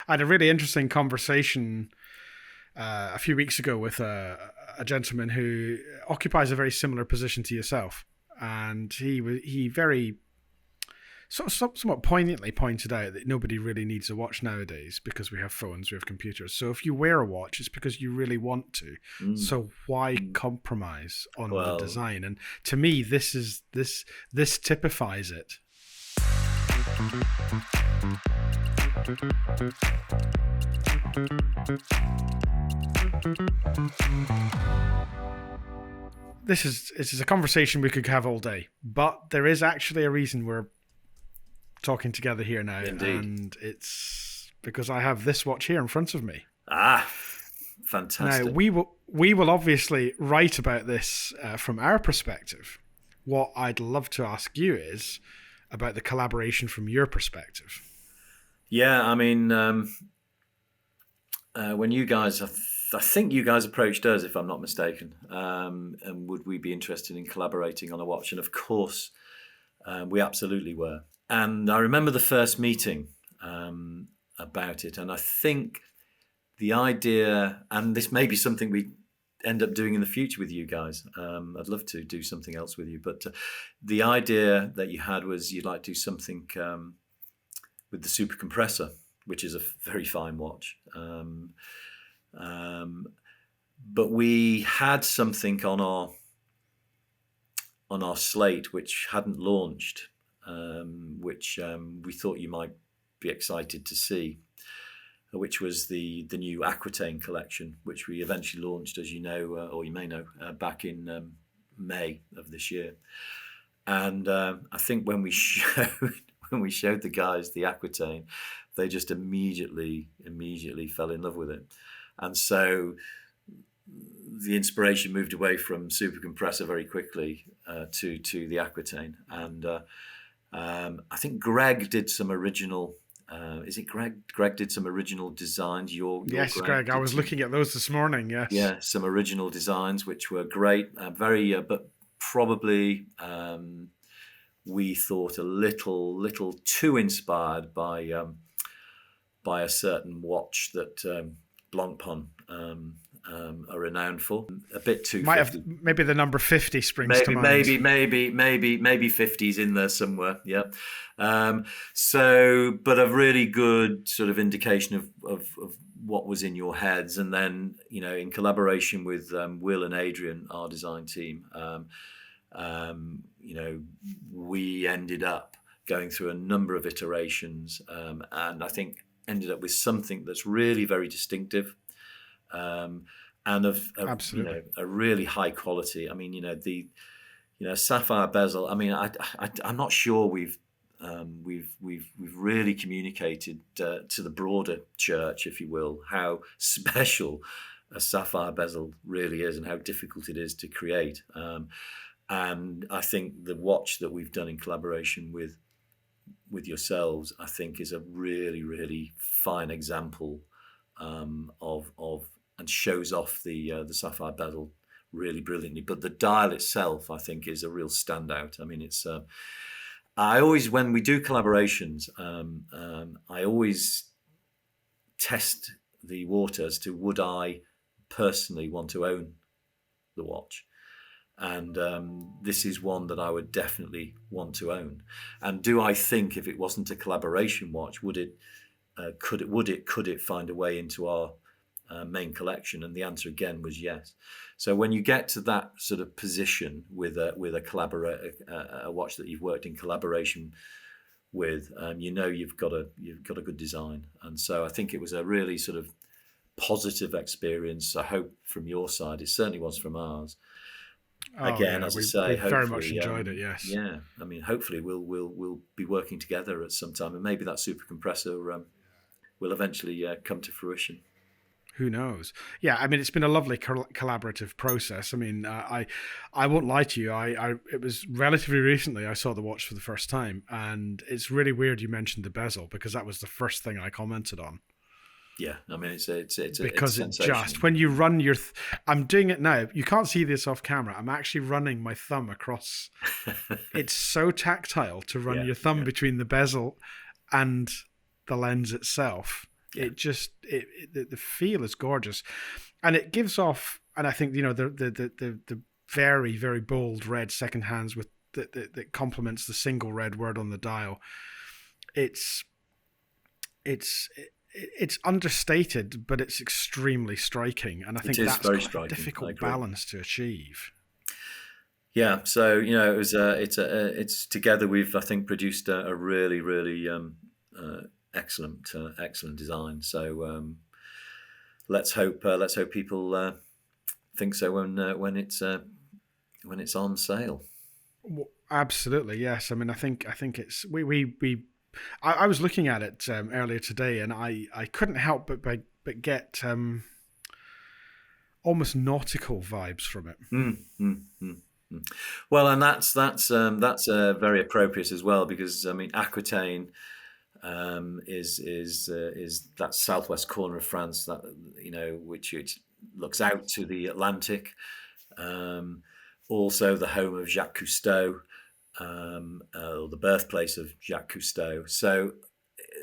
I had a really interesting conversation a few weeks ago with a gentleman who occupies a very similar position to yourself, and he very somewhat poignantly pointed out that nobody really needs a watch nowadays because we have phones, we have computers. So if you wear a watch, it's because you really want to. So why compromise on the design? And to me, this typifies it. This is a conversation we could have all day, but there is actually a reason we're talking together here now. Indeed. And it's because I have this watch here in front of me. Fantastic. Now we will obviously write about this from our perspective. What I'd love to ask you is about the collaboration from your perspective. Yeah, I mean, when you guys, I think you guys approached us, if I'm not mistaken, and would we be interested in collaborating on a watch? And of course, we absolutely were. And I remember the first meeting about it, and I think the idea, and this may be something we end up doing in the future with you guys. I'd love to do something else with you, but the idea that you had was you'd like to do something with the super compressor, which is a very fine watch. But we had something on our slate which hadn't launched, which we thought you might be excited to see, which was the new Aquitaine collection, which we eventually launched, as you know, or you may know, back in May of this year. And I think when we showed the guys the Aquitaine, they just immediately fell in love with it. And so the inspiration moved away from super compressor very quickly to the Aquitaine. And I think Greg did some original. Is it Greg? Greg did some original designs. Yes, Greg. I was looking at those this morning. Yes. Yeah, some original designs which were great. But probably we thought a little too inspired by a certain watch that Blancpain are renowned for. A bit too. Maybe the number 50 springs to mind. Maybe 50's in there somewhere. Yeah. So, but a really good sort of indication of what was in your heads, and then in collaboration with Will and Adrian, our design team, we ended up going through a number of iterations, and I think ended up with something that's really very distinctive. And of a really high quality. I mean, the sapphire bezel. I mean, I'm not sure we've really communicated to the broader church, if you will, how special a sapphire bezel really is and how difficult it is to create. And I think the watch that we've done in collaboration with yourselves, I think, is a really, really fine example of and shows off the sapphire bezel really brilliantly. But the dial itself, I think, is a real standout. I mean, it's I always, when we do collaborations, I always test the water as to would I personally want to own the watch. And this is one that I would definitely want to own. And do I think if it wasn't a collaboration watch, could it find a way into our main collection? And the answer again was yes. So when you get to that sort of position with a watch that you've worked in collaboration with, you've got a good design. And so I think it was a really sort of positive experience. I hope from your side, it certainly was from ours. Again, as I say, we very much enjoyed it. Yes. Yeah. I mean, hopefully we'll be working together at some time, and maybe that super compressor will eventually come to fruition. Who knows? Yeah, I mean, it's been a lovely collaborative process. I mean, I won't lie to you. It was relatively recently I saw the watch for the first time, and it's really weird you mentioned the bezel because that was the first thing I commented on. Yeah, I mean, it's because it's just when you run your. I'm doing it now. You can't see this off camera. I'm actually running my thumb across. It's so tactile to run your thumb between the bezel and the lens itself. Yeah. The feel is gorgeous, and it gives off. And I think the very, very bold red second hands with that complements the single red word on the dial. It's understated, but it's extremely striking, and I think that's very quite striking. a difficult balance to achieve. Yeah, so it's together we've, I think, produced a really, really excellent design. So let's hope people think so when it's on sale. Well, absolutely, yes. I mean, I think it's I was looking at it earlier today, and I couldn't help but get almost nautical vibes from it. Well, and that's very appropriate as well, because I mean Aquitaine is that southwest corner of France that which looks out to the Atlantic. Also the home of Jacques Cousteau, or the birthplace of Jacques Cousteau. So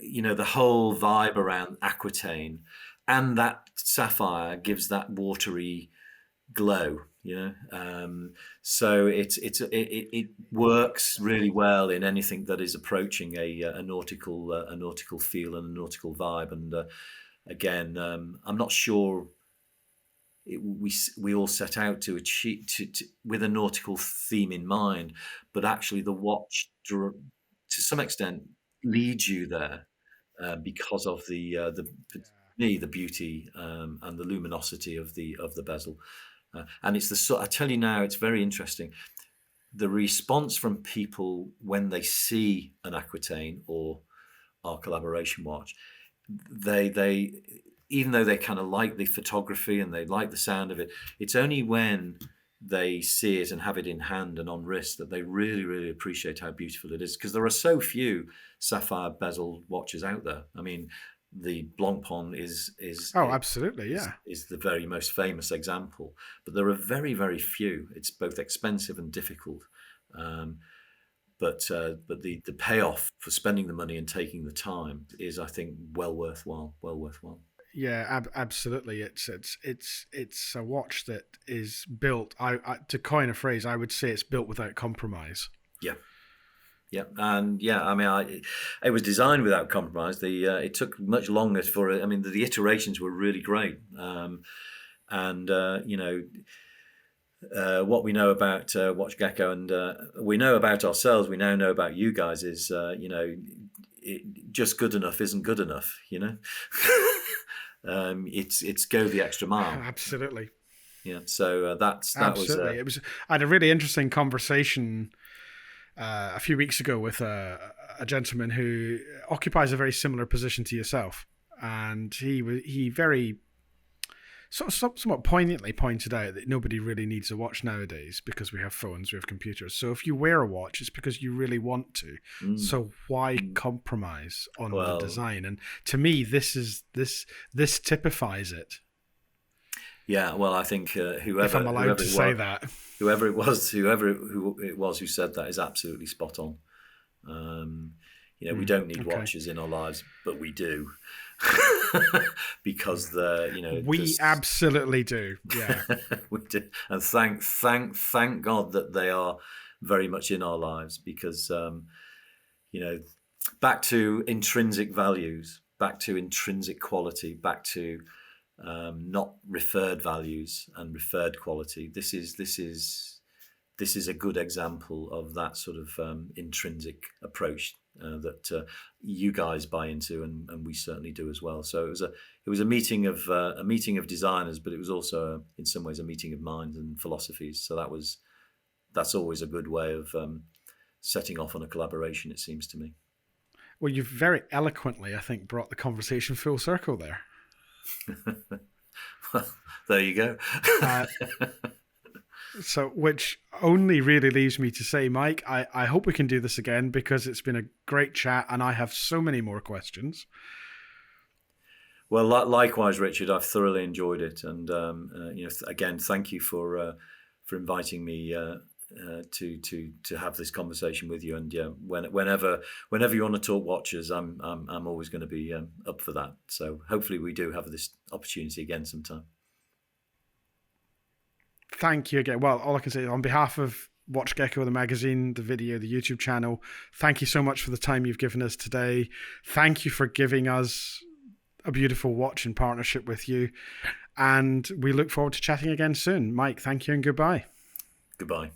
the whole vibe around Aquitaine and that sapphire gives that watery glow. So it works really well in anything that is approaching a nautical feel and a nautical vibe. And again, I'm not sure we all set out to achieve with a nautical theme in mind, but actually the watch to some extent leads you there because of the beauty and the luminosity of the bezel. And it's the sort. I tell you now, it's very interesting. The response from people when they see an Aquitaine or our collaboration watch, they even though they kind of like the photography and they like the sound of it, it's only when they see it and have it in hand and on wrist that they really, really appreciate how beautiful it is. Because there are so few sapphire bezel watches out there. I mean, the Blancpain is absolutely, yeah, is the very most famous example, but there are very, very few. It's both expensive and difficult, but the payoff for spending the money and taking the time is, I think, well worthwhile. Yeah, absolutely. It's a watch that is built. To coin a phrase, I would say it's built without compromise. Yeah. Yeah, and I mean, it was designed without compromise. It took much longer for it. I mean, the iterations were really great, and what we know about WatchGecko and we know about ourselves, we now know about you guys is just good enough isn't good enough. It's go the extra mile. Absolutely. Yeah. So absolutely. I had a really interesting conversation a few weeks ago with a gentleman who occupies a very similar position to yourself, and he very somewhat poignantly pointed out that nobody really needs a watch nowadays because we have phones, we have computers. So if you wear a watch, it's because you really want to. So why compromise on the design? And to me, this typifies it. Yeah, well, I think whoever if I'm allowed to say that, whoever it was who said that is absolutely spot on. We don't need watches in our lives, but we do. Because we absolutely do. Yeah. We do. And thank God that they are very much in our lives, because back to intrinsic values, back to intrinsic quality, back to not referred values and referred quality. This is a good example of that sort of intrinsic approach that you guys buy into, and we certainly do as well. So it was a meeting of designers, but it was also in some ways a meeting of minds and philosophies. So that's always a good way of setting off on a collaboration, it seems to me. Well, you've very eloquently, I think, brought the conversation full circle there. Well, there you go. So, which only really leaves me to say, Mike, I hope we can do this again, because it's been a great chat and I have so many more questions. Well, likewise, Richard, I've thoroughly enjoyed it. And, again, thank you for inviting me to have this conversation with you. And yeah, whenever you want to talk watches, I'm always going to be up for that. So hopefully we do have this opportunity again sometime. Thank you again. Well, all I can say is on behalf of WatchGecko, the magazine, the video, the YouTube channel, thank you so much for the time you've given us today. Thank you for giving us a beautiful watch in partnership with you. And we look forward to chatting again soon. Mike, thank you and goodbye. Goodbye.